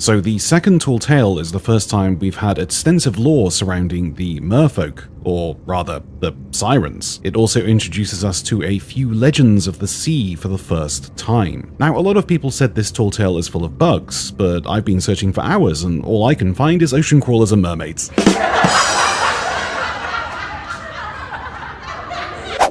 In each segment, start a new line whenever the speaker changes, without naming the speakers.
So the second tall tale is the first time we've had extensive lore surrounding the merfolk, or rather, the sirens. It also introduces us to a few legends of the sea for the first time. Now, a lot of people said this tall tale is full of bugs, but I've been searching for hours and all I can find is ocean crawlers and mermaids.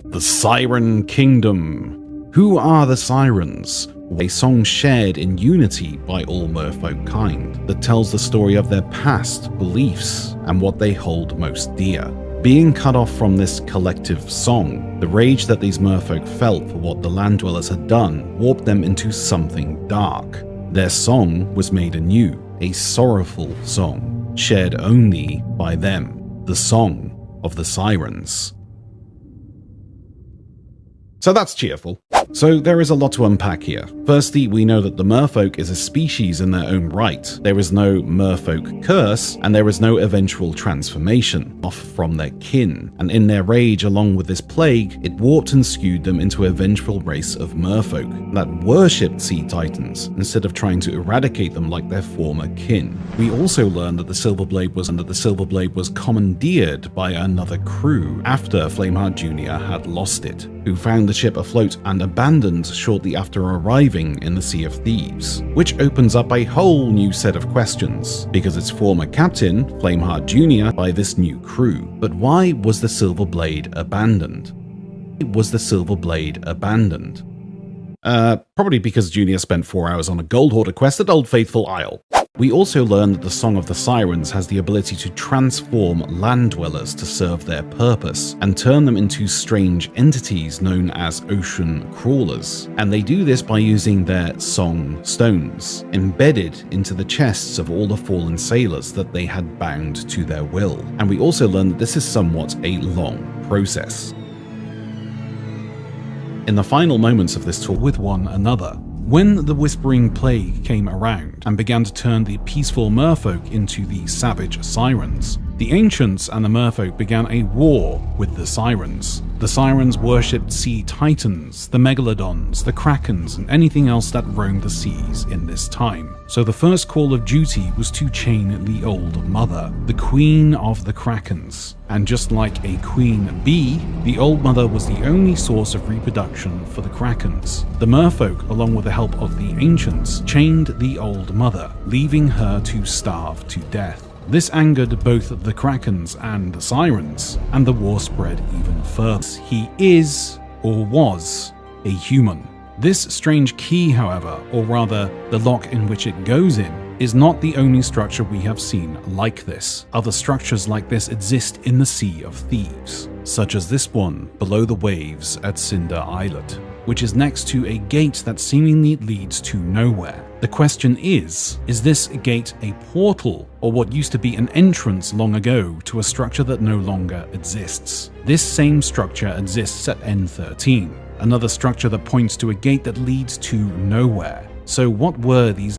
The Siren Kingdom. Who are the Sirens? A song shared in unity by all merfolk kind that tells the story of their past beliefs and what they hold most dear. Being cut off from this collective song, the rage that these merfolk felt for what the land dwellers had done warped them into something dark. Their song was made anew, a sorrowful song, shared only by them, the Song of the Sirens. So that's cheerful. So there is a lot to unpack here. Firstly, we know that the merfolk is a species in their own right. There is no merfolk curse, and there is no eventual transformation off from their kin. And in their rage along with this plague, it warped and skewed them into a vengeful race of merfolk that worshipped sea titans instead of trying to eradicate them like their former kin. We also learned that the Silverblade was commandeered by another crew after Flameheart Jr. had lost it, who found the ship afloat and abandoned shortly after arriving in the Sea of Thieves, which opens up a whole new set of questions, because its former captain, Flameheart Jr., by this new crew. But why was the Silverblade abandoned? Probably because Junior spent 4 hours on a Gold Hoarder quest at Old Faithful Isle. We also learn that the Song of the Sirens has the ability to transform land dwellers to serve their purpose and turn them into strange entities known as ocean crawlers. And they do this by using their song stones, embedded into the chests of all the fallen sailors that they had bound to their will. And we also learn that this is somewhat a long process. In the final moments of this tour with one another, when the Whispering Plague came around and began to turn the peaceful merfolk into the savage sirens, the ancients and the merfolk began a war with the sirens. The sirens worshipped sea titans, the megalodons, the krakens, and anything else that roamed the seas in this time. So the first call of duty was to chain the Old Mother, the queen of the krakens. And just like a queen bee, the Old Mother was the only source of reproduction for the krakens. The merfolk, along with the help of the ancients, chained the Old Mother, leaving her to starve to death. This angered both the krakens and the sirens, and the war spread even further. He is, or was, a human. This strange key, however, or rather the lock in which it goes in, is not the only structure we have seen like this. Other structures like this exist in the Sea of Thieves, such as this one below the waves at Cinder Islet, which is next to a gate that seemingly leads to nowhere. The question is this gate a portal, or what used to be an entrance long ago to a structure that no longer exists? This same structure exists at N13, another structure that points to a gate that leads to nowhere. So what were these